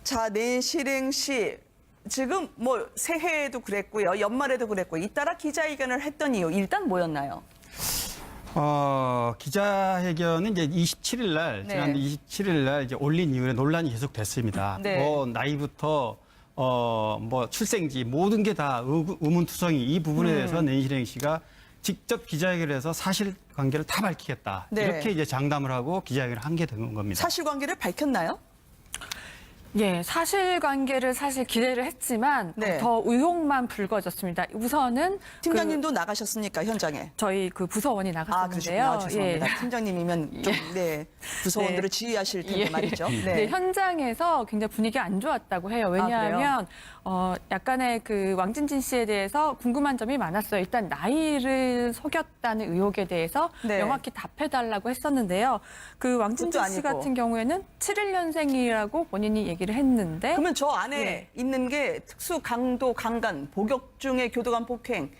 자, 내실행 씨. 지금 뭐 새해에도 그랬고요. 연말에도 그랬고 잇따라 기자회견을 했던 이유 일단 뭐였나요? 기자회견은 이제 27일 날, 지난 27일 날 이제 올린 이후에 논란이 계속 됐습니다. 네. 뭐 나이부터 뭐 출생지 모든 게 다 의문투성이 이 부분에 대해서 내실행 씨가 직접 기자회견을 해서 사실관계를 다 밝히겠다. 네. 이렇게 이제 장담을 하고 기자회견을 한 게 된 겁니다. 사실관계를 밝혔나요? 예, 사실관계를 사실 기대를 했지만 네. 더 의혹만 불거졌습니다. 우선은 팀장님도 나가셨습니까, 현장에? 저희 그 부서원이 아, 나갔었는데요. 그러시군요. 죄송합니다. 팀장님이면 좀, 부서원들을 네. 지휘하실 텐데 예. 말이죠. 네, 현장에서 굉장히 분위기가 안 좋았다고 해요. 왜냐하면 약간의 그 왕진진 씨에 대해서 궁금한 점이 많았어요. 일단 나이를 속였다는 의혹에 대해서 네. 명확히 답해달라고 했었는데요. 그 왕진진 씨 아니고. 같은 경우에는 71년생이라고 본인이 얘기를 했는데 그러면 저 안에 네. 있는 게 특수 강도 강간, 복역 중의 교도관 폭행,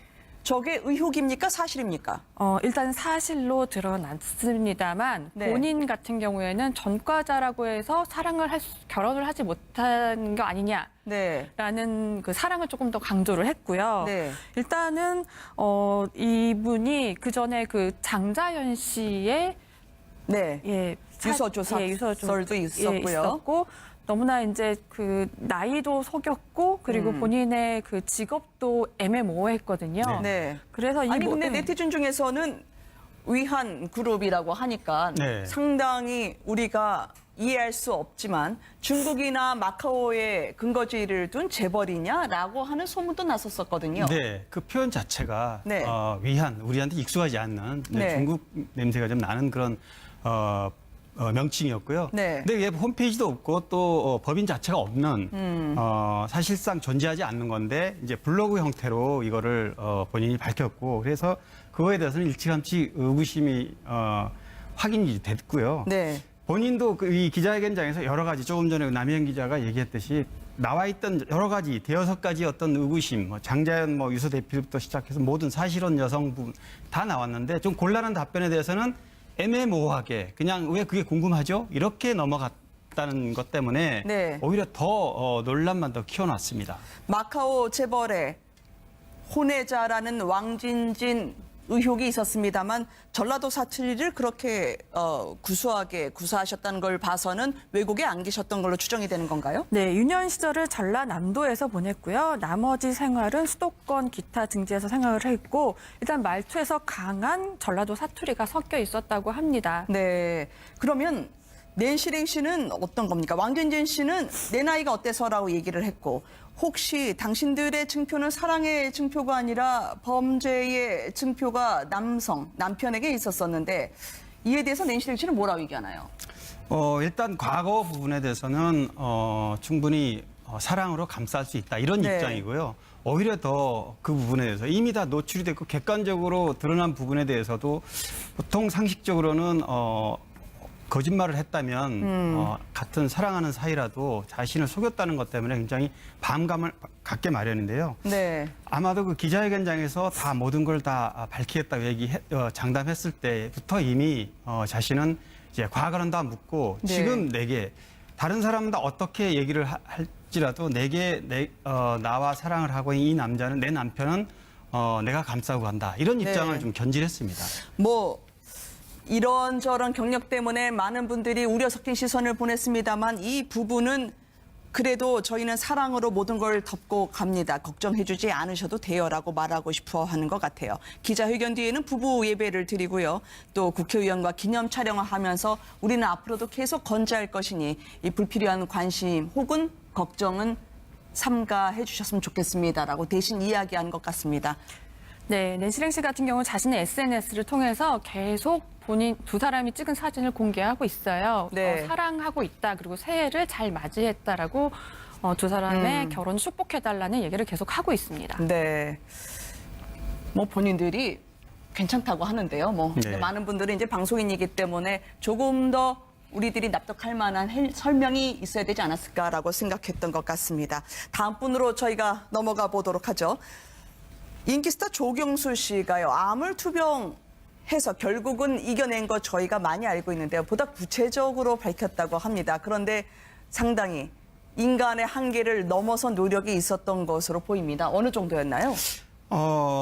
저게 의혹입니까? 사실입니까? 일단 사실로 드러났습니다만 네. 본인 같은 경우에는 전과자라고 해서 결혼을 하지 못한 거 아니냐. 네. 라는 그 사랑을 조금 더 강조를 했고요. 네. 일단은 이분이 그 전에 그 장자연 씨의 네. 유서조사설도 있었고요. 있었고 너무나 이제 그 나이도 속였고 그리고 본인의 그 직업도 애매모호했거든요. 네. 그래서 아니 근데 네티즌 중에서는 위한 그룹이라고 하니까 네. 상당히 우리가 이해할 수 없지만 중국이나 마카오에 근거지를 둔 재벌이냐라고 하는 소문도 났었거든요. 네, 그 표현 자체가 네. 위한 우리한테 익숙하지 않는 네. 중국 냄새가 좀 나는 그런 명칭이었고요. 네. 근데 왜 홈페이지도 없고 또 법인 자체가 없는 사실상 존재하지 않는 건데 이제 블로그 형태로 이거를 본인이 밝혔고 그래서 그거에 대해서는 일찌감치 의구심이 확인이 됐고요. 네. 본인도 이 기자회견장에서 여러 가지 조금 전에 남희영 기자가 얘기했듯이 나와 있던 여러 가지 대여섯 가지 어떤 의구심, 장자연 유서 대표부터 시작해서 모든 사실혼 여성분 다 나왔는데 좀 곤란한 답변에 대해서는 애매모호하게 그냥 왜 그게 궁금하죠? 이렇게 넘어갔다는 것 때문에 네. 오히려 더 논란만 더 키워놨습니다. 마카오 재벌의 혼외자라는 왕진진 의혹이 있었습니다만 전라도 사투리를 그렇게 구수하게 구사하셨다는 걸 봐서는 외국에 안 계셨던 걸로 추정이 되는 건가요? 네, 유년 시절을 전라남도에서 보냈고요. 나머지 생활은 수도권 기타 등지에서 생활을 했고 일단 말투에서 강한 전라도 사투리가 섞여 있었다고 합니다. 네. 그러면 내실행 씨는 어떤 겁니까? 왕진진 씨는 내 나이가 어때서라고 얘기를 했고 혹시 당신들의 증표는 사랑의 증표가 아니라 범죄의 증표가 남편에게 있었었는데 이에 대해서 내실행 씨는 뭐라고 얘기하나요? 일단 과거 부분에 대해서는 충분히 사랑으로 감쌀 수 있다 이런 네. 입장이고요. 오히려 더 그 부분에 대해서 이미 다 노출이 됐고 객관적으로 드러난 부분에 대해서도 보통 상식적으로는 거짓말을 했다면 같은 사랑하는 사이라도 자신을 속였다는 것 때문에 굉장히 반감을 갖게 마련인데요. 네. 아마도 그 기자회견장에서 다 모든 걸 다 밝히겠다고 장담했을 때부터 이미 자신은 이제 과거는 다 묻고 네. 지금 내게 다른 사람은 어떻게 얘기를 할지라도 내게 나와 사랑을 하고 이 남자는 내 남편은 내가 감싸고 간다 이런 입장을 네. 좀 견지했습니다. 이런저런 경력 때문에 많은 분들이 우려 섞인 시선을 보냈습니다만 이 부분은 그래도 저희는 사랑으로 모든 걸 덮고 갑니다. 걱정해주지 않으셔도 돼요라고 말하고 싶어 하는 것 같아요. 기자회견 뒤에는 부부 예배를 드리고요. 또 국회의원과 기념 촬영을 하면서 우리는 앞으로도 계속 건재할 것이니 이 불필요한 관심 혹은 걱정은 삼가해 주셨으면 좋겠습니다라고 대신 이야기한 것 같습니다. 네, 내실행 씨 같은 경우 자신의 SNS를 통해서 계속 본인 두 사람이 찍은 사진을 공개하고 있어요. 네. 사랑하고 있다. 그리고 새해를 잘 맞이했다라고 두 사람의 결혼을 축복해달라는 얘기를 계속 하고 있습니다. 네. 본인들이 괜찮다고 하는데요. 네. 많은 분들은 이제 방송인이기 때문에 조금 더 우리들이 납득할 만한 설명이 있어야 되지 않았을까라고 생각했던 것 같습니다. 다음 분으로 저희가 넘어가 보도록 하죠. 인기스타 조경수 씨가요. 암을 투병해서 결국은 이겨낸 거 저희가 많이 알고 있는데요. 보다 구체적으로 밝혔다고 합니다. 그런데 상당히 인간의 한계를 넘어선 노력이 있었던 것으로 보입니다. 어느 정도였나요?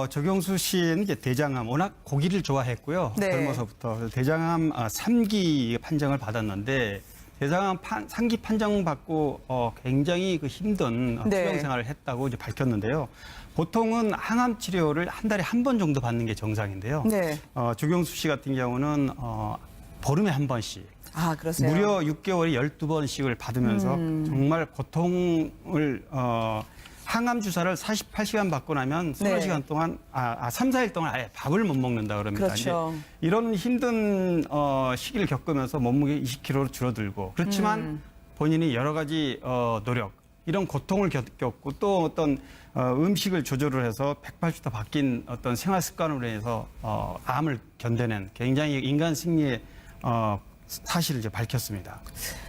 조경수 씨는 이제 대장암, 워낙 고기를 좋아했고요. 네. 젊어서부터. 그래서 대장암 3기 판정을 받았는데, 대장암 3기 판정받고 굉장히 그 힘든 네. 투병 생활을 했다고 이제 밝혔는데요. 보통은 항암 치료를 한 달에 한 번 정도 받는 게 정상인데요. 네. 조경수 씨 같은 경우는 보름에 한 번씩, 아, 그러세요? 무려 6개월에 12번씩을 받으면서 정말 고통을 항암 주사를 48시간 받고 나면 네. 30시간 동안 3, 4일 동안 아예 밥을 못 먹는다 그럽니다. 그렇죠. 이제 이런 힘든 시기를 겪으면서 몸무게 20kg로 줄어들고 그렇지만 본인이 여러 가지 노력 이런 고통을 겪었고 또 어떤 음식을 조절을 해서 180도 바뀐 어떤 생활 습관으로 인해서 암을 견뎌낸 굉장히 인간 승리의 사실을 이제 밝혔습니다.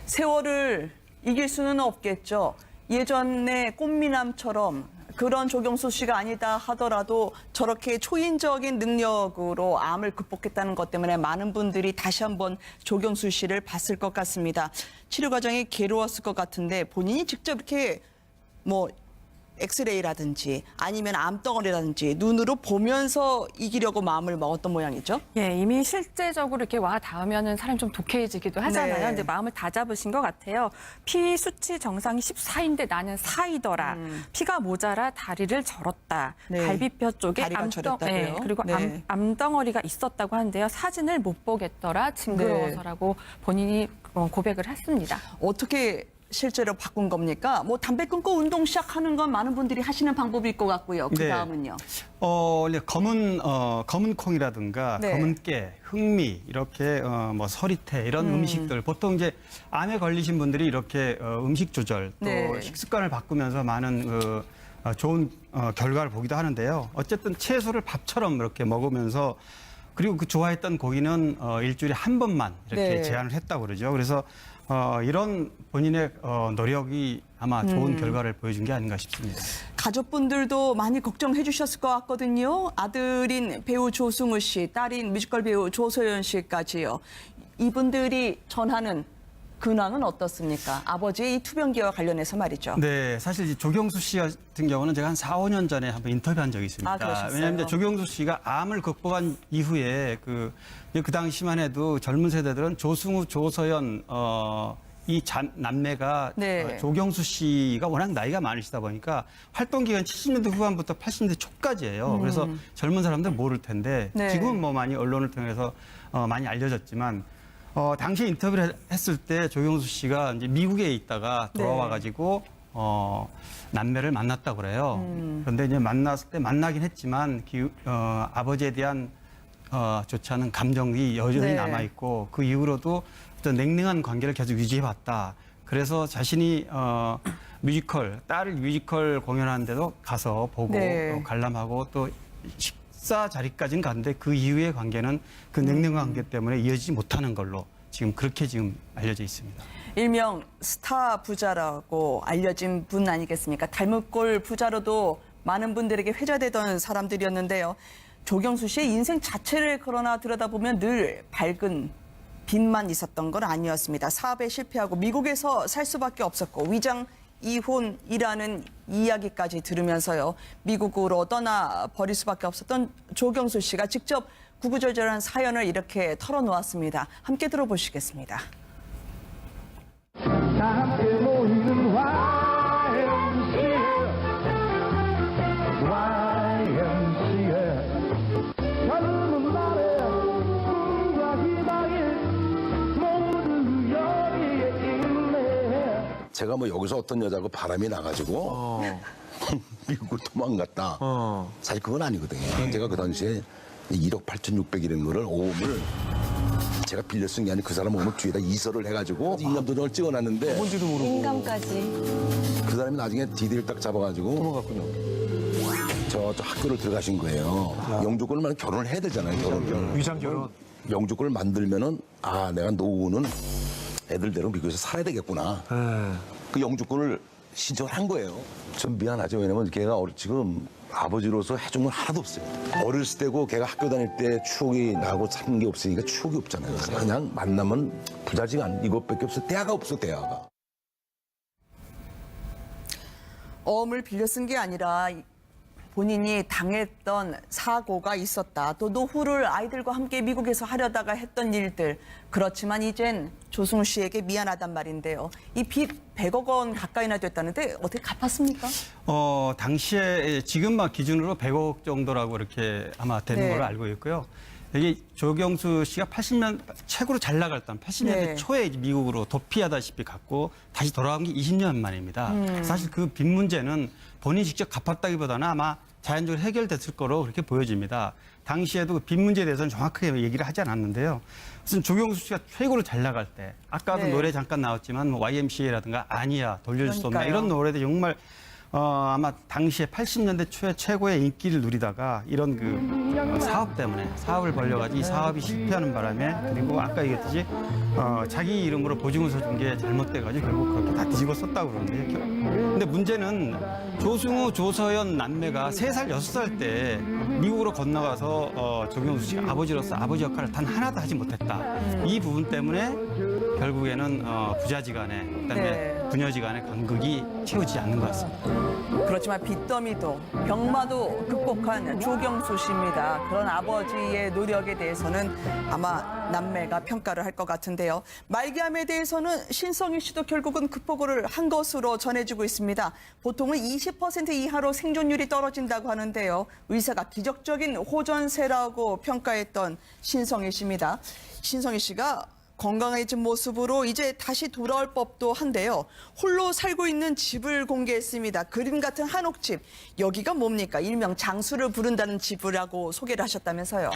세월을 이길 수는 없겠죠. 예전에 꽃미남처럼 그런 조경수 씨가 아니다 하더라도 저렇게 초인적인 능력으로 암을 극복했다는 것 때문에 많은 분들이 다시 한번 조경수 씨를 봤을 것 같습니다. 치료 과정이 괴로웠을 것 같은데 본인이 직접 이렇게 뭐 엑스레이라든지 아니면 암덩어리라든지 눈으로 보면서 이기려고 마음을 먹었던 모양이죠. 예, 이미 실제적으로 이렇게 와 닿으면은 사람이 좀 독해지기도 하잖아요. 네. 근데 마음을 다 잡으신 것 같아요. 피 수치 정상이 14인데 나는 4이더라. 피가 모자라 다리를 절었다. 네. 갈비뼈 쪽에 다리가 절었다고요? 예, 그리고 네. 암덩어리가 있었다고 하는데요. 사진을 못 보겠더라. 징그러워서라고 본인이 고백을 했습니다. 어떻게 실제로 바꾼 겁니까? 뭐 담배 끊고 운동 시작하는 건 많은 분들이 하시는 방법일 것 같고요. 그 네. 다음은요. 원래 검은 콩이라든가 네. 검은 깨, 흑미 이렇게 뭐 서리태 이런 음식들 보통 이제 암에 걸리신 분들이 이렇게 음식 조절 또 네. 식습관을 바꾸면서 많은 좋은 결과를 보기도 하는데요. 어쨌든 채소를 밥처럼 이렇게 먹으면서 그리고 그 좋아했던 고기는 일주일에 한 번만 이렇게 네. 제한을 했다고 그러죠. 그래서 이런 본인의 노력이 아마 좋은 결과를 보여준 게 아닌가 싶습니다. 가족분들도 많이 걱정해 주셨을 것 같거든요. 아들인 배우 조승우 씨, 딸인 뮤지컬 배우 조소연 씨까지요. 이분들이 전하는 근황은 어떻습니까? 아버지의 이 투병기와 관련해서 말이죠. 네, 사실 이 조경수 씨 같은 경우는 제가 한 4, 5년 전에 한번 인터뷰한 적이 있습니다. 아, 그러셨어요? 왜냐하면 이제 조경수 씨가 암을 극복한 이후에 그 당시만 해도 젊은 세대들은 조승우, 조서연 이 남매가 네. 조경수 씨가 워낙 나이가 많으시다 보니까 활동 기간 70년대 후반부터 80년대 초까지예요. 그래서 젊은 사람들 모를 텐데 네. 지금은 뭐 많이 언론을 통해서 많이 알려졌지만 당시 인터뷰를 했을 때 조경수 씨가 이제 미국에 있다가 돌아와가지고 남매를 만났다고 그래요. 그런데 이제 만났을 때 만나긴 했지만 아버지에 대한 좋지 않은 감정이 여전히 네. 남아있고 그 이후로도 어떤 냉랭한 관계를 계속 유지해봤다. 그래서 자신이 딸을 뮤지컬 공연하는데도 가서 보고 네. 관람하고 또 식사 자리까지는 갔는데 그 이후의 관계는 그 냉랭한 관계 때문에 이어지지 못하는 걸로 지금 그렇게 지금 알려져 있습니다. 일명 스타 부자라고 알려진 분 아니겠습니까? 닮은 꼴 부자로도 많은 분들에게 회자되던 사람들이었는데요. 조경수 씨의 인생 자체를 그러나 들여다보면 늘 밝은 빛만 있었던 건 아니었습니다. 사업에 실패하고 미국에서 살 수밖에 없었고 위장 이혼이라는 이야기까지 들으면서요. 미국으로 떠나 버릴 수밖에 없었던 조경수 씨가 직접 구구절절한 사연을 이렇게 털어놓았습니다. 함께 들어보시겠습니다. 다 함께 모이는 YMCA 젊은 날의 꿈과 희망이 모두 여기에 있네. 제가 뭐 여기서 어떤 여자하고 바람이 나가지고 미국으로 도망갔다. 사실 그건 아니거든요. 제가 그 당시에 1억 8,600이라는 오음을 제가 빌려 쓴 게 아니고 그 사람 오늘 뒤에다 이설을 해가지고 인감도장을 찍어놨는데 인감까지. 그 사람이 나중에 디디를 딱 잡아가지고 도망갔군요. 저 학교를 들어가신 거예요. 영주권을 만약 결혼을 해야 되잖아요. 결혼을. 위장 결혼. 영주권을 만들면은 내가 노후는 애들 데리고 미국에서 살아야 되겠구나. 그 영주권을 신청을 한 거예요. 좀 미안하죠. 왜냐면 걔가 지금 아버지로서 해준 건 하나도 없어요. 어렸을 때고 걔가 학교 다닐 때 추억이 나고 산 게 없으니까 추억이 없잖아요. 그냥 만나면 부자지간 이것밖에 없어. 대화가 없어, 대화가. 어음을 빌려 쓴 게 아니라 본인이 당했던 사고가 있었다. 또 노후를 아이들과 함께 미국에서 하려다가 했던 일들. 그렇지만 이젠 조승우 씨에게 미안하단 말인데요. 이 빚 100억 원 가까이나 됐다는데 어떻게 갚았습니까? 당시에 지금만 기준으로 100억 정도라고 이렇게 아마 되는 네. 걸로 알고 있고요. 여기 조경수 씨가 80년 최고로 잘 나갈 때 80년대 네. 초에 이제 미국으로 도피하다시피 갔고 다시 돌아온 게 20년 만입니다. 사실 그 빚 문제는 본인이 직접 갚았다기보다는 아마 자연적으로 해결됐을 거로 그렇게 보여집니다. 당시에도 그 빚 문제에 대해서는 정확하게 얘기를 하지 않았는데요. 무슨 조경수 씨가 최고로 잘 나갈 때 아까도 네. 노래 잠깐 나왔지만 뭐 YMCA라든가 아니야 돌려줄 수 없나 그러니까요. 이런 노래들 정말 아마 당시에 80년대 초에 최고의 인기를 누리다가 이런 그 사업 때문에 사업을 벌려가지고 이 사업이 실패하는 바람에 그리고 아까 얘기했듯이 자기 이름으로 보증을 서준 게 잘못돼가지고 결국 그렇게 다 뒤집어 썼다고 그러는데 근데 문제는 조승우, 조서연 남매가 3살, 6살 때 미국으로 건너가서 조경수 씨가 아버지로서 아버지 역할을 단 하나도 하지 못했다. 이 부분 때문에 결국에는 부자지간에 그다음에 네. 부녀지간의 간극이 채워지지 않는 것 같습니다. 그렇지만 빚더미도 병마도 극복한 조경수 씨입니다. 그런 아버지의 노력에 대해서는 아마 남매가 평가를 할 것 같은데요. 말기암에 대해서는 신성희 씨도 결국은 극복을 한 것으로 전해지고 있습니다. 보통은 20% 이하로 생존율이 떨어진다고 하는데요. 의사가 기적적인 호전세라고 평가했던 신성희 씨입니다. 신성희 씨가 건강해진 모습으로 이제 다시 돌아올 법도 한데요. 홀로 살고 있는 집을 공개했습니다. 그림 같은 한옥집. 여기가 뭡니까? 일명 장수를 부른다는 집이라고 소개를 하셨다면서요.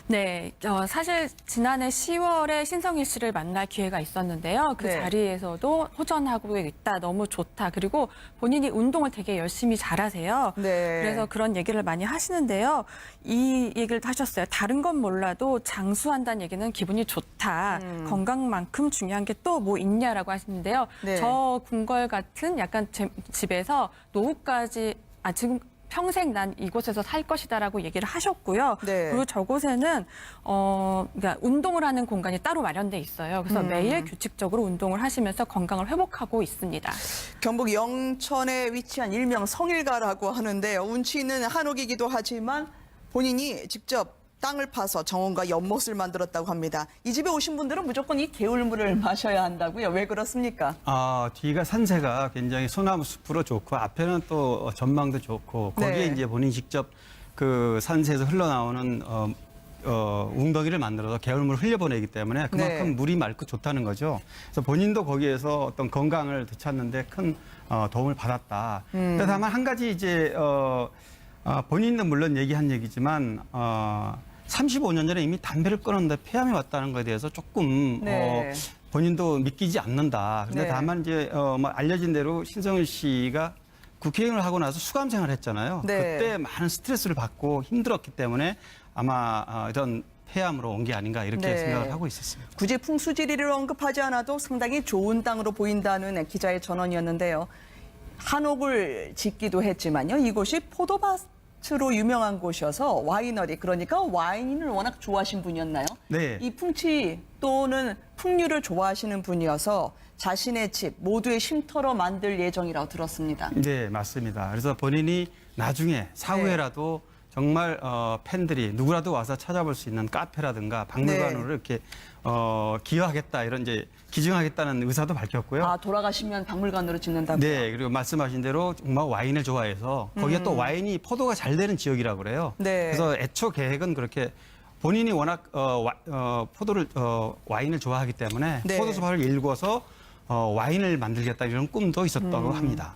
네, 사실 지난해 10월에 신성희 씨를 만날 기회가 있었는데요. 그 네. 자리에서도 호전하고 있다, 너무 좋다. 그리고 본인이 운동을 되게 열심히 잘하세요. 네. 그래서 그런 얘기를 많이 하시는데요. 이 얘기를 하셨어요. 다른 건 몰라도 장수한다는 얘기는 기분이 좋다. 건강만큼 중요한 게 또 뭐 있냐라고 하시는데요. 네. 저 궁궐 같은 약간 집에서 노후까지 지금 평생 난 이곳에서 살 것이다라고 얘기를 하셨고요. 네. 그리고 저곳에는 그러니까 운동을 하는 공간이 따로 마련돼 있어요. 그래서 매일 규칙적으로 운동을 하시면서 건강을 회복하고 있습니다. 경북 영천에 위치한 일명 성일가라고 하는데요. 운치 있는 한옥이기도 하지만 본인이 직접 땅을 파서 정원과 연못을 만들었다고 합니다. 이 집에 오신 분들은 무조건 이 개울물을 마셔야 한다고요. 왜 그렇습니까? 뒤가 산세가 굉장히 소나무 숲으로 좋고 앞에는 또 전망도 좋고 거기에 네. 이제 본인이 직접 그 산세에서 흘러나오는 웅덩이를 만들어서 개울물을 흘려보내기 때문에 그만큼 네. 물이 맑고 좋다는 거죠. 그래서 본인도 거기에서 어떤 건강을 되찾는데 큰 도움을 받았다. 근데 다만 한 가지 이제 본인도 물론 얘기한 얘기지만 35년 전에 이미 담배를 끊었는데 폐암이 왔다는 것에 대해서 조금 네. 본인도 믿기지 않는다. 그런데 네. 다만 이제 뭐 알려진 대로 신성일 씨가 국회의원을 하고 나서 수감 생활을 했잖아요. 네. 그때 많은 스트레스를 받고 힘들었기 때문에 아마 이런 폐암으로 온 게 아닌가 이렇게 네. 생각을 하고 있었습니다. 굳이 풍수지리를 언급하지 않아도 상당히 좋은 땅으로 보인다는 기자의 전언이었는데요. 한옥을 짓기도 했지만요. 이곳이 포도밭으로 유명한 곳이어서 와이너리, 그러니까 와인을 워낙 좋아하신 분이었나요? 네. 이 풍치 또는 풍류를 좋아하시는 분이어서 자신의 집 모두의 쉼터로 만들 예정이라고 들었습니다. 네, 맞습니다. 그래서 본인이 나중에 사후에라도 정말 팬들이 누구라도 와서 찾아볼 수 있는 카페라든가 박물관으로 네. 이렇게 기여하겠다 이런 이제 기증하겠다는 의사도 밝혔고요. 아, 돌아가시면 박물관으로 짓는다고요? 네, 그리고 말씀하신 대로 정말 와인을 좋아해서 거기가 또 와인이 포도가 잘 되는 지역이라고 그래요. 네. 그래서 애초 계획은 그렇게 본인이 워낙 와인을 좋아하기 때문에 네. 포도수박을 일궈서 와인을 만들겠다 이런 꿈도 있었다고 합니다.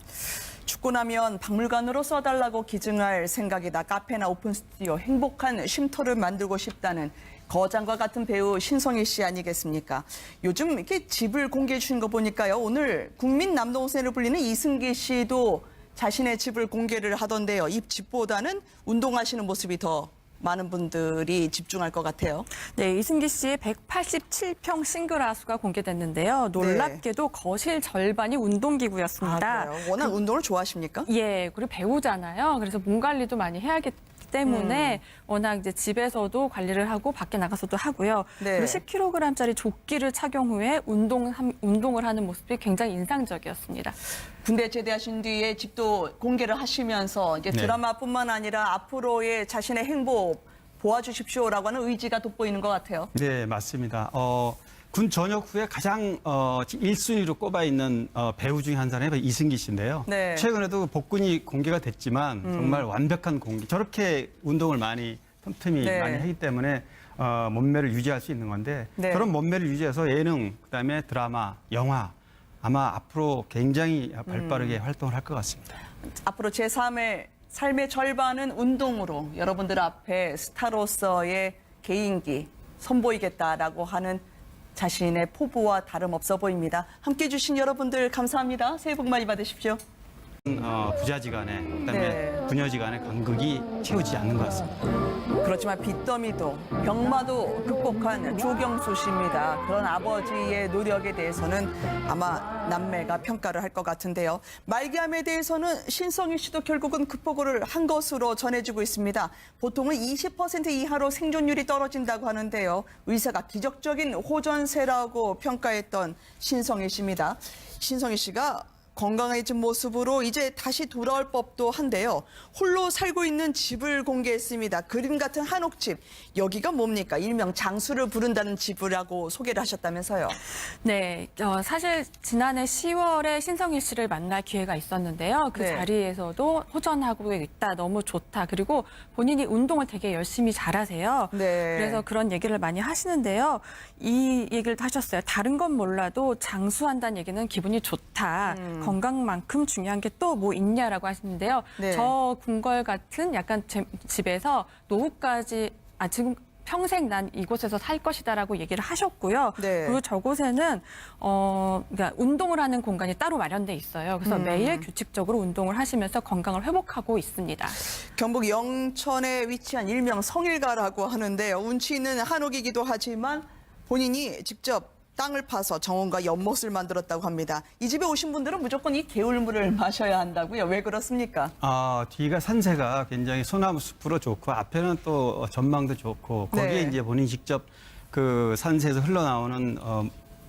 죽고 나면 박물관으로 써달라고 기증할 생각이다. 카페나 오픈 스튜디오, 행복한 쉼터를 만들고 싶다는 거장과 같은 배우 신성희 씨 아니겠습니까? 요즘 이렇게 집을 공개해 주신 거 보니까요. 오늘 국민 남동생으로 불리는 이승기 씨도 자신의 집을 공개를 하던데요. 이 집보다는 운동하시는 모습이 더 많은 분들이 집중할 것 같아요. 네, 이승기 씨의 187평 싱글하우스가 공개됐는데요. 놀랍게도 거실 절반이 운동기구였습니다. 그래요? 워낙 운동을 좋아하십니까? 예, 그리고 배우잖아요. 그래서 몸 관리도 많이 해야겠기 때문에 워낙 이제 집에서도 관리를 하고 밖에 나가서도 하고요. 네. 그리고 10kg짜리 조끼를 착용 후에 운동을 하는 모습이 굉장히 인상적이었습니다. 군대 제대하신 뒤에 집도 공개를 하시면서 이제 네. 드라마뿐만 아니라 앞으로의 자신의 행보 보아주십시오라고 하는 의지가 돋보이는 것 같아요. 네, 맞습니다. 군 전역 후에 가장 1순위로 꼽아 있는 배우 중에 한 사람이 이승기 씨인데요. 네. 최근에도 복근이 공개가 됐지만 정말 완벽한 공개. 저렇게 운동을 많이 틈틈이 네. 많이 하기 때문에 몸매를 유지할 수 있는 건데 네. 그런 몸매를 유지해서 예능, 그다음에 드라마, 영화 아마 앞으로 굉장히 발빠르게 활동을 할 것 같습니다. 앞으로 제3의 삶의 절반은 운동으로 여러분들 앞에 스타로서의 개인기 선보이겠다라고 하는 자신의 포부와 다름없어 보입니다. 함께해 주신 여러분들 감사합니다. 새해 복 많이 받으십시오. 부자지간에 그다음에 네. 부녀지간의 간극이 채우지 않는 것 같습니다. 그렇지만 빚더미도 병마도 극복한 조경수 씨입니다. 그런 아버지의 노력에 대해서는 아마 남매가 평가를 할 것 같은데요. 말기암에 대해서는 신성일 씨도 결국은 극복을 한 것으로 전해지고 있습니다. 보통은 20% 이하로 생존율이 떨어진다고 하는데요. 의사가 기적적인 호전세라고 평가했던 신성일 씨입니다. 신성일 씨가 건강해진 모습으로 이제 다시 돌아올 법도 한데요. 홀로 살고 있는 집을 공개했습니다. 그림 같은 한옥집. 여기가 뭡니까? 일명 장수를 부른다는 집이라고 소개를 하셨다면서요. 네, 사실 지난해 10월에 신성일 씨를 만날 기회가 있었는데요. 그 네. 자리에서도 호전하고 있다, 너무 좋다. 그리고 본인이 운동을 되게 열심히 잘하세요. 네. 그래서 그런 얘기를 많이 하시는데요. 이 얘기를 하셨어요. 다른 건 몰라도 장수한다는 얘기는 기분이 좋다. 건강만큼 중요한 게 또 뭐 있냐라고 하시는데요. 네. 저 궁궐 같은 약간 집에서 노후까지 지금 평생 난 이곳에서 살 것이다라고 얘기를 하셨고요. 네. 그리고 저곳에는 그러니까 운동을 하는 공간이 따로 마련돼 있어요. 그래서 매일 규칙적으로 운동을 하시면서 건강을 회복하고 있습니다. 경북 영천에 위치한 일명 성일가라고 하는데요. 운치 있는 한옥이기도 하지만 본인이 직접 땅을 파서 정원과 연못을 만들었다고 합니다. 이 집에 오신 분들은 무조건 이 개울물을 마셔야 한다고요. 왜 그렇습니까? 뒤가 산세가 굉장히 소나무 숲으로 좋고 앞에는 또 전망도 좋고 거기에 네. 이제 본인이 직접 그 산세에서 흘러나오는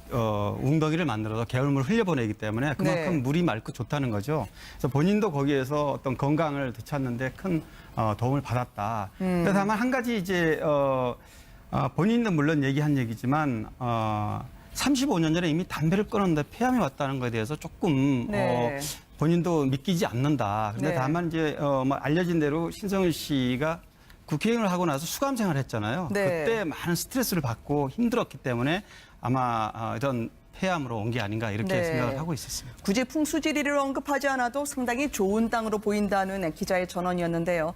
웅덩이를 만들어서 개울물을 흘려보내기 때문에 그만큼 네. 물이 맑고 좋다는 거죠. 그래서 본인도 거기에서 어떤 건강을 되찾는데 큰 도움을 받았다. 근데 다만 한 가지 이제 본인도 물론 얘기한 얘기지만 35년 전에 이미 담배를 끊었는데 폐암이 왔다는 것에 대해서 조금 네. 본인도 믿기지 않는다. 근데 네. 다만 이제 뭐 알려진 대로 신성일 씨가 국회의원을 하고 나서 수감 생활을 했잖아요. 네. 그때 많은 스트레스를 받고 힘들었기 때문에 아마 이런 폐암으로 온 게 아닌가 이렇게 네. 생각을 하고 있었습니다. 굳이 풍수지리를 언급하지 않아도 상당히 좋은 땅으로 보인다는 기자의 전언이었는데요.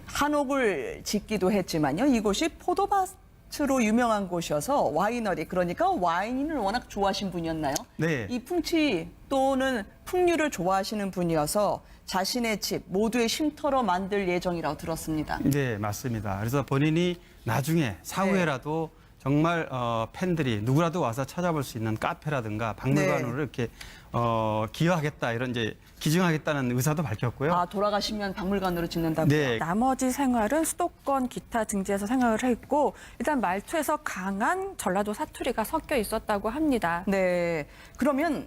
한옥을 짓기도 했지만요. 이곳이 포도밭으로 유명한 곳이어서 와이너리, 그러니까 와인을 워낙 좋아하신 분이었나요? 네. 이 풍치 또는 풍류를 좋아하시는 분이어서 자신의 집 모두의 쉼터로 만들 예정이라고 들었습니다. 네, 맞습니다. 그래서 본인이 나중에 사후에라도 정말 팬들이 누구라도 와서 찾아볼 수 있는 카페라든가 박물관으로 이렇게 기여하겠다 이런 이제 기증하겠다는 의사도 밝혔고요. 돌아가시면 박물관으로 짓는다고요? 네. 나머지 생활은 수도권 기타 등지에서 생활을 했고 일단 말투에서 강한 전라도 사투리가 섞여 있었다고 합니다. 네. 그러면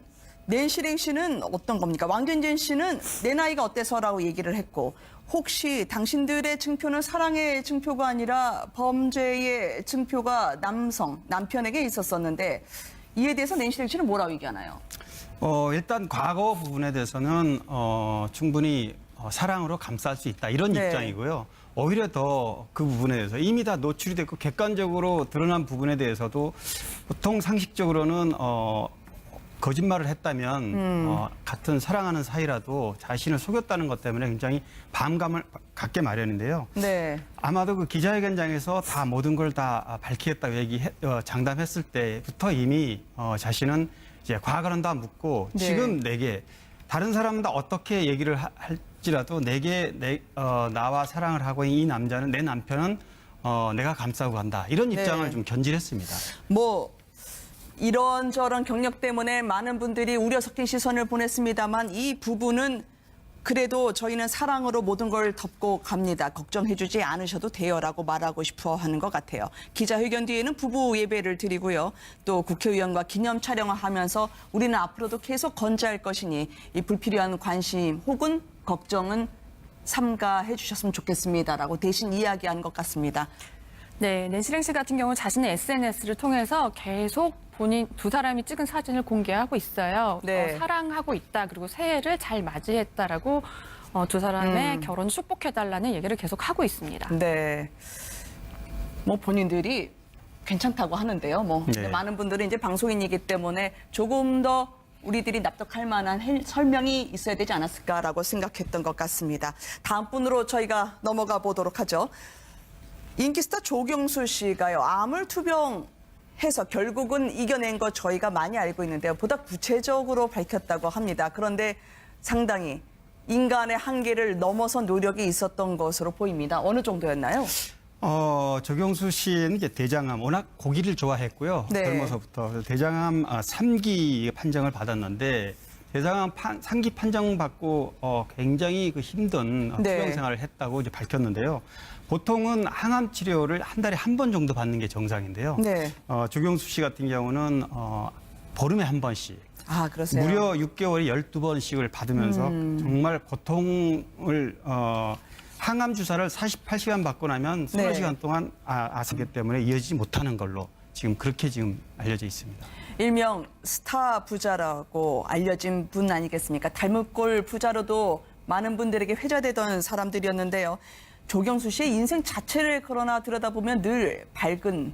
낸시랭 씨는 어떤 겁니까? 왕진진 씨는 내 나이가 어때서라고 얘기를 했고 혹시 당신들의 증표는 사랑의 증표가 아니라 범죄의 증표가 남편에게 있었었는데 이에 대해서 낸시랭 씨는 뭐라고 얘기하나요? 일단 과거 부분에 대해서는 충분히 사랑으로 감쌀 수 있다 이런 네. 입장이고요. 오히려 더 그 부분에 대해서 이미 다 노출이 됐고 객관적으로 드러난 부분에 대해서도 보통 상식적으로는 거짓말을 했다면 같은 사랑하는 사이라도 자신을 속였다는 것 때문에 굉장히 반감을 갖게 마련인데요. 네. 아마도 그 기자회견장에서 다 모든 걸 다 밝히겠다고 장담했을 때부터 이미 자신은 이제 과거는 다 묻고 네. 지금 내게 다른 사람은 어떻게 얘기를 할지라도 내게 나와 사랑을 하고 이 남자는 내 남편은 내가 감싸고 간다 이런 입장을 네. 좀 견지했습니다. 이런저런 경력 때문에 많은 분들이 우려 섞인 시선을 보냈습니다만 이 부부는 그래도 저희는 사랑으로 모든 걸 덮고 갑니다. 걱정해주지 않으셔도 돼요라고 말하고 싶어 하는 것 같아요. 기자회견 뒤에는 부부 예배를 드리고요. 또 국회의원과 기념 촬영을 하면서 우리는 앞으로도 계속 건재할 것이니 이 불필요한 관심 혹은 걱정은 삼가해 주셨으면 좋겠습니다라고 대신 이야기한 것 같습니다. 네, 낸시 씨 같은 경우 자신의 SNS를 통해서 계속 본인 두 사람이 찍은 사진을 공개하고 있어요. 네. 사랑하고 있다. 그리고 새해를 잘 맞이했다라고 두 사람의 결혼을 축복해달라는 얘기를 계속 하고 있습니다. 네. 뭐 본인들이 괜찮다고 하는데요. 뭐 네. 근데 많은 분들은 이제 방송인이기 때문에 조금 더 우리들이 납득할 만한 설명이 있어야 되지 않았을까라고 생각했던 것 같습니다. 다음 분으로 저희가 넘어가 보도록 하죠. 인기스타 조경수 씨가요. 암을 투병해서 결국은 이겨낸 거 저희가 많이 알고 있는데요. 보다 구체적으로 밝혔다고 합니다. 그런데 상당히 인간의 한계를 넘어선 노력이 있었던 것으로 보입니다. 어느 정도였나요? 조경수 씨는 이제 대장암, 워낙 고기를 좋아했고요. 네. 젊어서부터. 그래서 대장암 3기 판정을 받았는데, 대장암 3기 판정받고 굉장히 그 힘든 네. 투병 생활을 했다고 이제 밝혔는데요. 보통은 항암 치료를 한 달에 한 번 정도 받는 게 정상인데요. 네. 조경수 씨 같은 경우는 보름에 한 번씩, 아, 그러세요? 무려 6개월에 12번씩을 받으면서 정말 고통을 항암 주사를 48시간 받고 나면 20시간 동안 아시기 때문에 이어지지 못하는 걸로 지금 그렇게 지금 알려져 있습니다. 일명 스타 부자라고 알려진 분 아니겠습니까? 닮은 꼴 부자로도 많은 분들에게 회자되던 사람들이었는데요. 조경수 씨의 인생 자체를 그러나 들여다보면 늘 밝은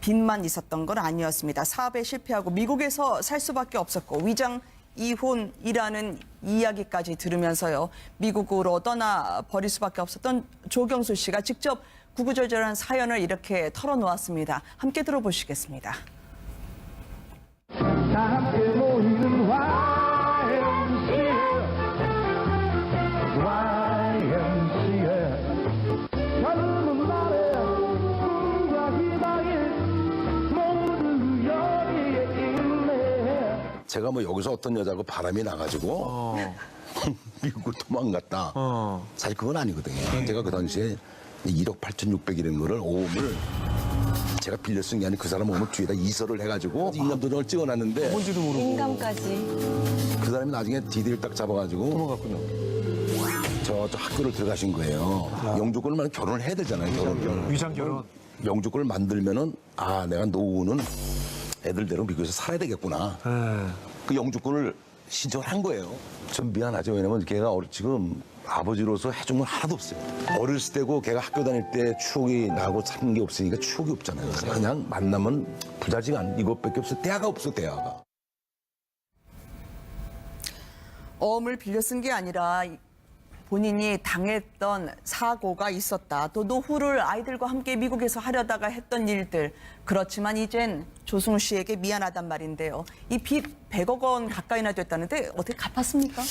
빛만 있었던 건 아니었습니다. 사업에 실패하고 미국에서 살 수밖에 없었고 위장 이혼이라는 이야기까지 들으면서요. 미국으로 떠나 버릴 수밖에 없었던 조경수 씨가 직접 구구절절한 사연을 이렇게 털어놓았습니다. 함께 들어보시겠습니다. 다 함께 모이는 YMCA 젊은 날의 꿈과 희망이 모두 여기에 있네. 제가 뭐 여기서 어떤 여자하고 바람이 나가지고 미국으로 도망갔다. 사실 그건 아니거든요. 제가 그 당시에 1억 8,600이라는 거를 오음을 제가 빌려 쓴 게 아니고 그 사람 오늘 뒤에다 이설을 해가지고 인감도장을 찍어놨는데 뭔지도 모르고. 인감까지. 그 사람이 나중에 디디를 딱 잡아가지고 도망갔군요. 저 학교를 들어가신 거예요. 영주권을 만약 결혼을 해야 되잖아요. 결혼을. 위장 결혼. 영주권을 만들면은 아 내가 노후는 애들 데리고 미국에서 살아야 되겠구나. 그 영주권을 신청을 한 거예요. 좀 미안하죠. 왜냐면 걔가 지금 아버지로서 해준 건 하나도 없어요. 어렸을 때고 걔가 학교 다닐 때 추억이 나고 사는 게 없으니까 추억이 없잖아요. 그냥 만나면 부자지간 이것밖에 없어. 대화가 없어 대화가. 어음을 빌려 쓴 게 아니라 본인이 당했던 사고가 있었다. 또 노후를 아이들과 함께 미국에서 하려다가 했던 일들. 그렇지만 이젠 조승우 씨에게 미안하단 말인데요. 이 빚 100억 원 가까이나 됐다는데 어떻게 갚았습니까?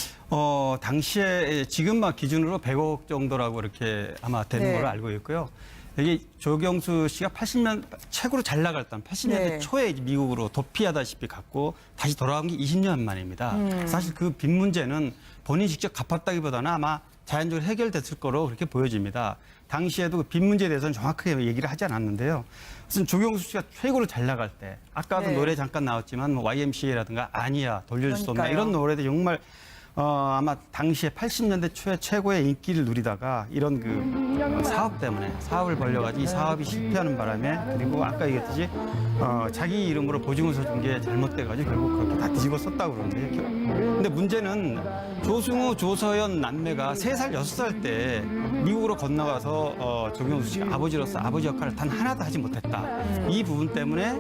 당시에 지금 막 기준으로 100억 정도라고 이렇게 아마 되는 네. 걸로 알고 있고요. 여기 조경수 씨가 80년 최고로 잘 나갔던 80년대 네. 초에 이제 미국으로 도피하다시피 갔고 다시 돌아온 게 20년 만입니다. 사실 그 빚 문제는 본인이 직접 갚았다기보다는 아마 자연적으로 해결됐을 거로 그렇게 보여집니다. 당시에도 그 빚 문제에 대해서는 정확하게 얘기를 하지 않았는데요. 무슨 조경수 씨가 최고로 잘 나갈 때 아까도 네. 노래 잠깐 나왔지만 뭐 YMCA라든가 아니야 돌려줄 수 없나 그러니까요. 이런 노래들 정말 아마 당시에 80년대 초에 최고의 인기를 누리다가 이런 그 사업 때문에 사업을 벌려가지고 이 사업이 실패하는 바람에 그리고 아까 얘기했듯이 자기 이름으로 보증을 서준 게 잘못돼가지고 결국 그렇게 다 뒤집어 썼다고 그러는데 근데 문제는 조승우, 조서연 남매가 3살, 6살 때 미국으로 건너가서 조경수 씨가 아버지로서 아버지 역할을 단 하나도 하지 못했다. 이 부분 때문에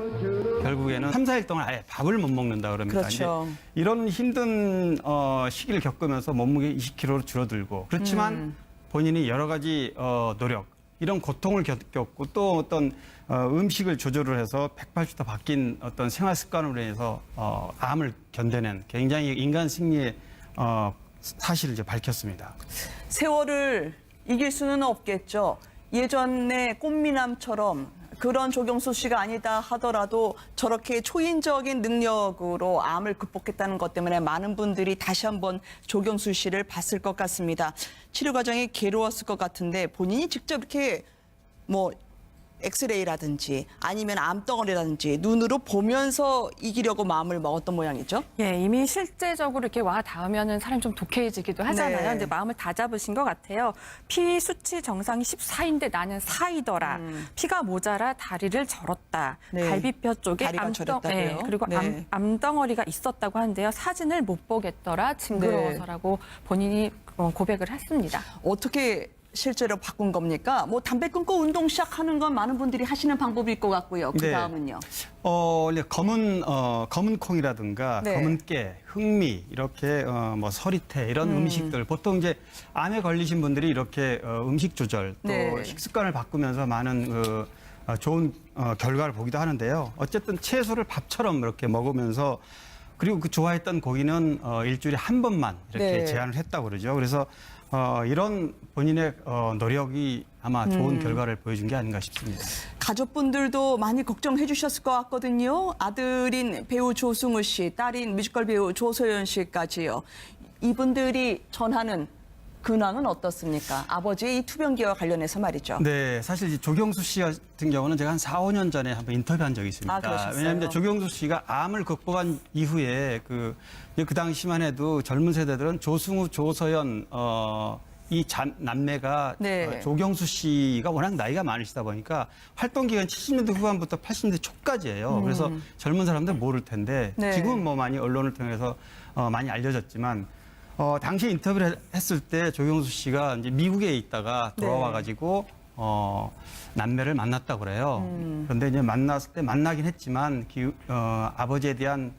결국에는 3, 4일 동안 아예 밥을 못 먹는다 그럽니다. 그렇죠. 이제 이런 힘든 시기를 겪으면서 몸무게 20kg로 줄어들고 그렇지만 본인이 여러 가지 노력 이런 고통을 겪고 또 어떤 음식을 조절을 해서 180도 바뀐 어떤 생활 습관으로 인해서 암을 견뎌낸 굉장히 인간 승리의 사실을 이제 밝혔습니다. 세월을 이길 수는 없겠죠. 예전에 꽃미남처럼 그런 조경수 씨가 아니다 하더라도 저렇게 초인적인 능력으로 암을 극복했다는 것 때문에 많은 분들이 다시 한번 조경수 씨를 봤을 것 같습니다. 치료 과정이 괴로웠을 것 같은데 본인이 직접 이렇게 뭐 엑스레이라든지 아니면 암덩어리라든지 눈으로 보면서 이기려고 마음을 먹었던 모양이죠. 예, 이미 실제적으로 이렇게 와 닿으면은 사람이 좀 독해지기도 하잖아요. 네. 근데 마음을 다 잡으신 것 같아요. 피 수치 정상이 14인데 나는 4이더라. 피가 모자라 다리를 절었다. 네. 갈비뼈 쪽에 다리가 저렸다고요? 그리고 네. 암덩어리가 있었다고 하는데요. 사진을 못 보겠더라. 징그러워서라고 본인이 고백을 했습니다. 어떻게 실제로 바꾼 겁니까? 뭐 담배 끊고 운동 시작하는 건 많은 분들이 하시는 방법일 것 같고요. 그 네. 다음은요. 원래 검은 콩이라든가 네. 검은 깨, 흑미 이렇게 뭐 서리태 이런 음식들 보통 이제 암에 걸리신 분들이 이렇게 음식 조절 또 네. 식습관을 바꾸면서 많은 좋은 결과를 보기도 하는데요. 어쨌든 채소를 밥처럼 이렇게 먹으면서 그리고 그 좋아했던 고기는 일주일에 한 번만 이렇게 네. 제한을 했다고 그러죠. 그래서 이런 본인의 노력이 아마 좋은 결과를 보여준 게 아닌가 싶습니다. 가족분들도 많이 걱정해 주셨을 것 같거든요. 아들인 배우 조승우 씨, 딸인 뮤지컬 배우 조소연 씨까지요. 이분들이 전하는 근황은 어떻습니까? 아버지의 이 투병기와 관련해서 말이죠. 네, 사실 이 조경수 씨 같은 경우는 제가 한 4, 5년 전에 한번 인터뷰한 적이 있습니다. 아, 그러셨어요? 왜냐하면 이제 조경수 씨가 암을 극복한 이후에 그 당시만 해도 젊은 세대들은 조승우, 조서연 이 남매가 네. 조경수 씨가 워낙 나이가 많으시다 보니까 활동 기간 70년대 후반부터 80년대 초까지예요. 그래서 젊은 사람들 모를 텐데 네. 지금은 뭐 많이 언론을 통해서 많이 알려졌지만 당시 인터뷰를 했을 때 조경수 씨가 이제 미국에 있다가 돌아와가지고 남매를 만났다고 그래요. 그런데 이제 만났을 때 만나긴 했지만 아버지에 대한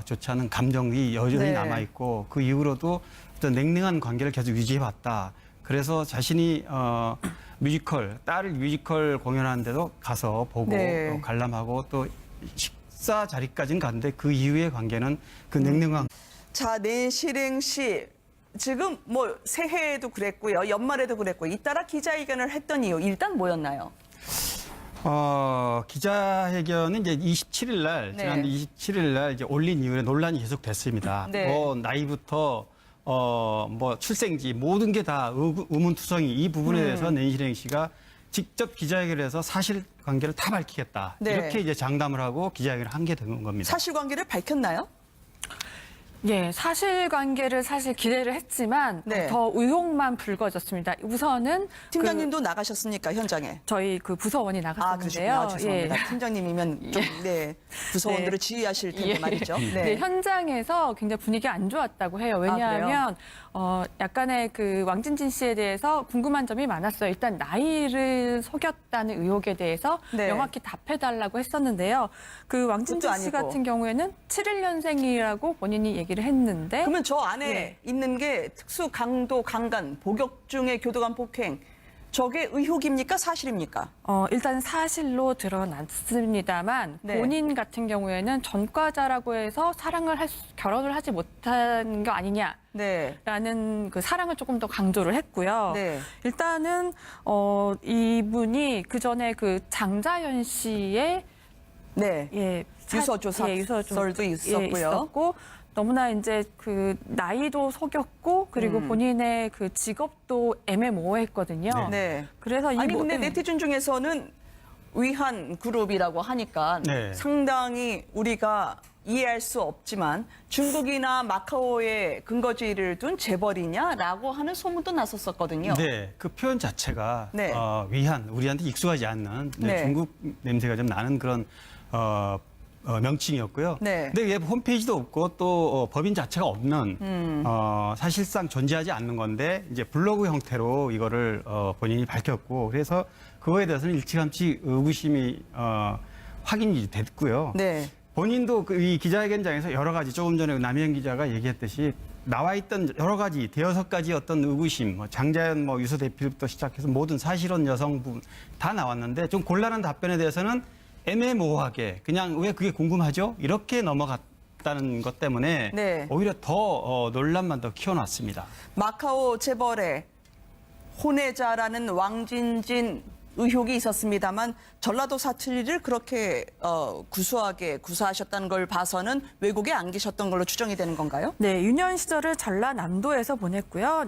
좋지 않은 감정이 여전히 네. 남아있고 그 이후로도 어떤 냉랭한 관계를 계속 유지해봤다. 그래서 자신이 딸을 뮤지컬 공연하는데도 가서 보고 네. 관람하고 또 식사 자리까지는 갔는데 그 이후의 관계는 그 냉랭한 자, 내실행 씨. 지금 뭐 새해에도 그랬고요. 연말에도 그랬고 잇따라 기자회견을 했던 이유 일단 뭐였나요? 기자회견은 이제 27일 날, 네. 지난 27일 날 이제 올린 이후에 논란이 계속 됐습니다. 네. 뭐 나이부터 뭐 출생지 모든 게 다 의문투성이 이 부분에 대해서 내실행 씨가 직접 기자회견을 해서 사실관계를 다 밝히겠다. 네. 이렇게 이제 장담을 하고 기자회견을 한 게 된 겁니다. 사실관계를 밝혔나요? 예, 사실관계를 사실 기대를 했지만 네. 더 의혹만 불거졌습니다. 우선은 팀장님도 나가셨습니까 현장에? 저희 그 부서원이 아, 나갔었는데요. 그러시구나. 죄송합니다. 팀장님이면 좀, 네, 부서원들을 네. 지휘하실 텐데 예. 말이죠. 네, 현장에서 굉장히 분위기가 안 좋았다고 해요. 왜냐하면 약간의 그 왕진진 씨에 대해서 궁금한 점이 많았어요. 일단 나이를 속였다는 의혹에 대해서 네. 명확히 답해달라고 했었는데요. 그 왕진진 그것도 씨 아니고. 같은 경우에는 71년생이라고 본인이 얘기를 했는데 그러면 저 안에 네. 있는 게 특수 강도 강간, 복역 중의 교도관 폭행, 저게 의혹입니까? 사실입니까? 일단 사실로 드러났습니다만 네. 본인 같은 경우에는 전과자라고 해서 결혼을 하지 못한 거 아니냐. 네. 라는 그 사랑을 조금 더 강조를 했고요. 네. 일단은 이분이 그 전에 그 장자연 씨의 네. 유서조사설도 있었고요. 있었고 너무나 이제 그 나이도 속였고 그리고 본인의 그 직업도 애매모호했거든요. 네. 그래서 이 아니 모든 근데 네티즌 중에서는 위한 그룹이라고 하니까 네. 상당히 우리가 이해할 수 없지만 중국이나 마카오에 근거지를 둔 재벌이냐라고 하는 소문도 났었거든요. 네, 그 표현 자체가 네. 위한 우리한테 익숙하지 않는 네. 중국 냄새가 좀 나는 그런 명칭이었고요. 네. 근데 왜 홈페이지도 없고 또 법인 자체가 없는 사실상 존재하지 않는 건데 이제 블로그 형태로 이거를 본인이 밝혔고 그래서 그거에 대해서는 일찌감치 의구심이 확인이 됐고요. 네. 본인도 이 기자회견장에서 여러 가지 조금 전에 남희영 기자가 얘기했듯이 나와 있던 여러 가지 대여섯 가지 어떤 의구심, 장자연 유서 대필부터 시작해서 모든 사실혼 여성 부분 다 나왔는데 좀 곤란한 답변에 대해서는 애매모호하게 그냥 왜 그게 궁금하죠? 이렇게 넘어갔다는 것 때문에 네. 오히려 더 논란만 더 키워놨습니다. 마카오 재벌의 혼외자라는 왕진진 의혹이 있었습니다만 전라도 사투리를 그렇게 구수하게 구사하셨다는 걸 봐서는 외국에 안 계셨던 걸로 추정이 되는 건가요? 네, 유년 시절을 전라남도에서 보냈고요.